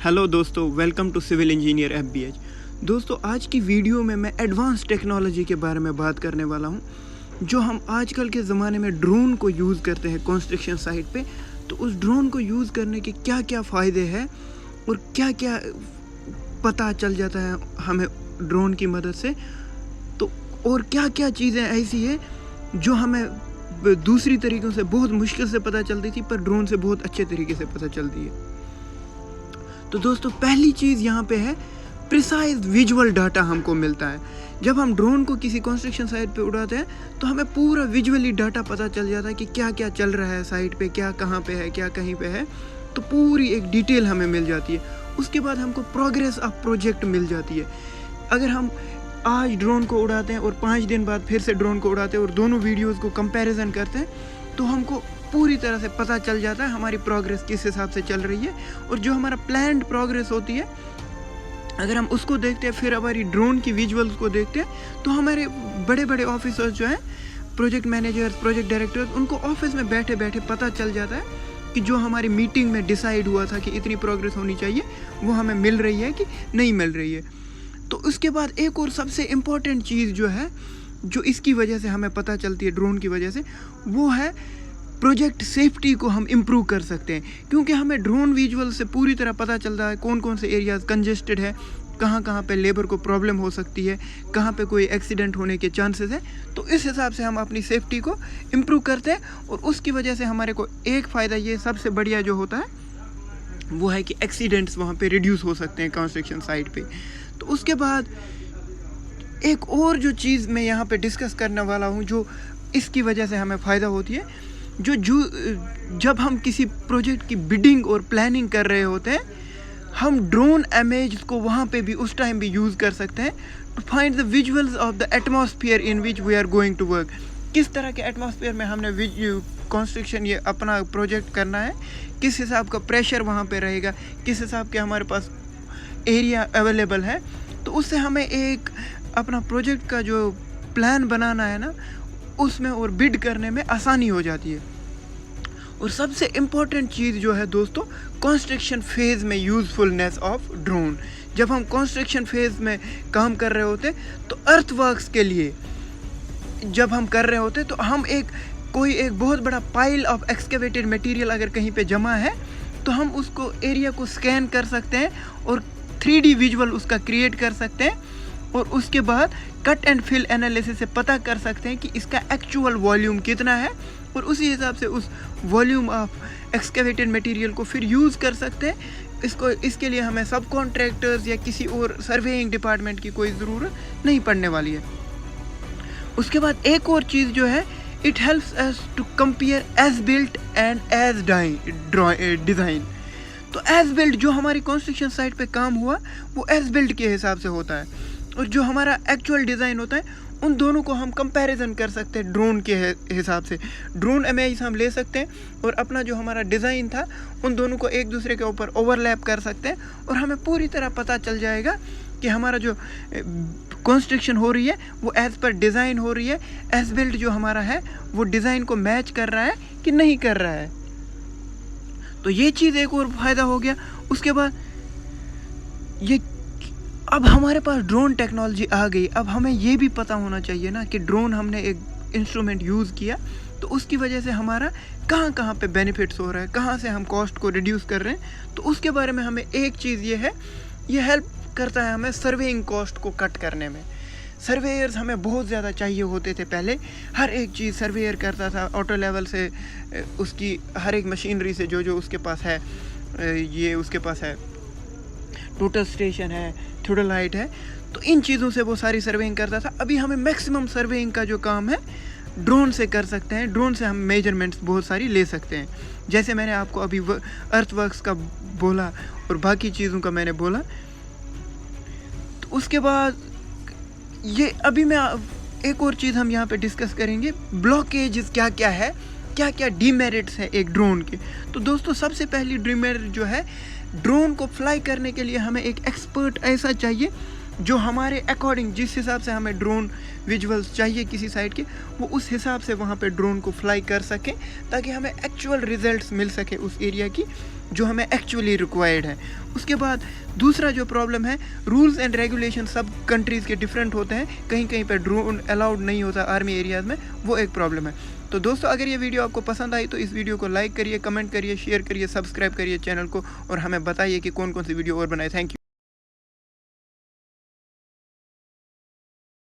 Hello दोस्तों, welcome to civil engineer FBH। दोस्तों, आज की वीडियो में मैं एडवांस टेक्नोलॉजी के बारे में बात करने वाला हूं, जो हम आजकल के ज़माने में ड्रोन को यूज़ करते हैं कंस्ट्रक्शन साइट पे। तो उस ड्रोन को यूज़ करने के क्या क्या फ़ायदे हैं और क्या क्या पता चल जाता है हमें ड्रोन की मदद से, तो और क्या क्या चीज़ें ऐसी है जो हमें दूसरी तरीक़ों से बहुत मुश्किल से पता चलती थी पर ड्रोन से बहुत अच्छे तरीके से पता चलती है। तो दोस्तों, पहली चीज़ यहाँ पे है प्रिसाइज विजुअल डाटा हमको मिलता है। जब हम ड्रोन को किसी कंस्ट्रक्शन साइट पे उड़ाते हैं तो हमें पूरा विजुअली डाटा पता चल जाता है कि क्या क्या चल रहा है साइट पे, क्या कहाँ पे है, क्या कहीं पे है। तो पूरी एक डिटेल हमें मिल जाती है। उसके बाद हमको प्रोग्रेस ऑफ प्रोजेक्ट मिल जाती है। अगर हम आज ड्रोन को उड़ाते हैं और 5 दिन बाद फिर से ड्रोन को उड़ाते हैं और दोनों वीडियोज़ को कंपेरिजन करते हैं तो हमको पूरी तरह से पता चल जाता है हमारी प्रोग्रेस किस हिसाब से चल रही है। और जो हमारा प्लान्ड प्रोग्रेस होती है, अगर हम उसको देखते हैं, फिर हमारी ड्रोन की विजुअल्स को देखते हैं, तो हमारे बड़े बड़े ऑफिसर्स जो हैं, प्रोजेक्ट मैनेजर्स, प्रोजेक्ट डायरेक्टर्स, उनको ऑफिस में बैठे बैठे पता चल जाता है कि जो हमारी मीटिंग में डिसाइड हुआ था कि इतनी प्रोग्रेस होनी चाहिए वो हमें मिल रही है कि नहीं मिल रही है। तो उसके बाद एक और सबसे इम्पॉर्टेंट चीज़ जो है, जो इसकी वजह से हमें पता चलती है ड्रोन की वजह से, वो है प्रोजेक्ट सेफ्टी को हम इम्प्रूव कर सकते हैं। क्योंकि हमें ड्रोन विजुअल से पूरी तरह पता चलता है कौन कौन से एरियाज़ कंजेस्टेड है, कहाँ कहाँ पे लेबर को प्रॉब्लम हो सकती है, कहाँ पे कोई एक्सीडेंट होने के चांसेस है। तो इस हिसाब से हम अपनी सेफ्टी को इम्प्रूव करते हैं। और उसकी वजह से हमारे को एक फ़ायदा ये सबसे बढ़िया जो होता है वो है कि एक्सीडेंट्स वहाँ पे रिड्यूस हो सकते हैं कंस्ट्रक्शन साइट पे। तो उसके बाद एक और जो चीज़ मैं यहाँ पे डिस्कस करने वाला हूँ, जो इसकी वजह से हमें फ़ायदा होती है, जब हम किसी प्रोजेक्ट की बिडिंग और प्लानिंग कर रहे होते हैं, हम ड्रोन इमेज को वहाँ पे भी उस टाइम भी यूज़ कर सकते हैं to find the visuals of the atmosphere in which we are going to work. किस तरह के एटमॉस्फेयर में हमने कंस्ट्रक्शन ये अपना प्रोजेक्ट करना है, किस हिसाब का प्रेशर वहाँ पे रहेगा, किस हिसाब के हमारे पास एरिया अवेलेबल है। तो उससे हमें एक अपना प्रोजेक्ट का जो प्लान बनाना है ना, उसमें और बिड करने में आसानी हो जाती है। और सबसे इम्पॉर्टेंट चीज़ जो है दोस्तों, कंस्ट्रक्शन फेज़ में यूज़फुलनेस ऑफ ड्रोन। जब हम कंस्ट्रक्शन फेज़ में काम कर रहे होते तो अर्थवर्क्स के लिए जब हम कर रहे होते तो हम कोई एक बहुत बड़ा पाइल ऑफ एक्सकेवेटेड मटेरियल अगर कहीं पे जमा है तो हम उसको एरिया को स्कैन कर सकते हैं और 3D विजुअल उसका क्रिएट कर सकते हैं। और उसके बाद कट एंड फिल एनालिसिस से पता कर सकते हैं कि इसका एक्चुअल वॉल्यूम कितना है, और उसी हिसाब से उस वॉल्यूम ऑफ एक्सकेवेटेड मटेरियल को फिर यूज़ कर सकते हैं। इसके लिए हमें सब कॉन्ट्रैक्टर्स या किसी और सर्वेइंग डिपार्टमेंट की कोई ज़रूरत नहीं पड़ने वाली है। उसके बाद एक और चीज़ जो है, it helps us to compare as built and as designed. तो एज बिल्ट जो हमारी कंस्ट्रक्शन साइट पे काम हुआ वो एज बिल्ट के हिसाब से होता है, और जो हमारा एक्चुअल डिज़ाइन होता है उन दोनों को हम कंपैरिजन कर सकते हैं ड्रोन के हिसाब से। ड्रोन इमेज हम ले सकते हैं और अपना जो हमारा डिज़ाइन था उन दोनों को एक दूसरे के ऊपर ओवरलैप कर सकते हैं, और हमें पूरी तरह पता चल जाएगा कि हमारा जो कंस्ट्रक्शन हो रही है वो एज़ पर डिज़ाइन हो रही है, एज बिल्ट जो हमारा है वो डिज़ाइन को मैच कर रहा है कि नहीं कर रहा है। तो ये चीज़ एक और फ़ायदा हो गया। उसके बाद ये अब हमारे पास ड्रोन टेक्नोलॉजी आ गई, अब हमें ये भी पता होना चाहिए ना कि ड्रोन हमने एक इंस्ट्रूमेंट यूज़ किया तो उसकी वजह से हमारा कहाँ कहाँ पे बेनिफिट्स हो रहा है, कहाँ से हम कॉस्ट को रिड्यूस कर रहे हैं। तो उसके बारे में हमें एक चीज़ ये है, ये हेल्प करता है हमें सर्वेइंग कॉस्ट को कट करने में। सर्वेयर्स हमें बहुत ज़्यादा चाहिए होते थे पहले, हर एक चीज़ सर्वेयर करता था ऑटो लेवल से, उसकी हर एक मशीनरी से जो उसके पास है, ये उसके पास है टोटल स्टेशन है, थ्योडोलाइट है, तो इन चीज़ों से वो सारी सर्वेइंग करता था। अभी हमें मैक्सिमम सर्वेइंग का जो काम है ड्रोन से कर सकते हैं। ड्रोन से हम मेजरमेंट्स बहुत सारी ले सकते हैं, जैसे मैंने आपको अभी अर्थवर्क्स का बोला और बाकी चीज़ों का मैंने बोला। तो उसके बाद ये अभी मैं एक और चीज़ हम यहाँ पे डिस्कस करेंगे, ब्लॉकेजेस क्या क्या है, क्या क्या डीमेरिट्स है एक ड्रोन के। तो दोस्तों, सबसे पहली डीमेरिट जो है, ड्रोन को फ्लाई करने के लिए हमें एक एक्सपर्ट ऐसा चाहिए जो हमारे अकॉर्डिंग, जिस हिसाब से हमें ड्रोन विजुअल्स चाहिए किसी साइट के, वो उस हिसाब से वहाँ पे ड्रोन को फ्लाई कर सके ताकि हमें एक्चुअल रिजल्ट्स मिल सके उस एरिया की। जो हमें एक्चुअली रिक्वायर्ड है। उसके बाद दूसरा जो प्रॉब्लम है, रूल्स एंड रेगुलेशन सब कंट्रीज़ के डिफरेंट होते हैं, कहीं कहीं पे ड्रोन अलाउड नहीं होता आर्मी एरियाज़ में, वो एक प्रॉब्लम है। तो दोस्तों अगर ये वीडियो आपको पसंद आई तो इस वीडियो को लाइक करिए, कमेंट करिए, शेयर करिए, सब्सक्राइब करिए चैनल को, और हमें बताइए कि कौन कौन सी वीडियो और बनाए। Thank you.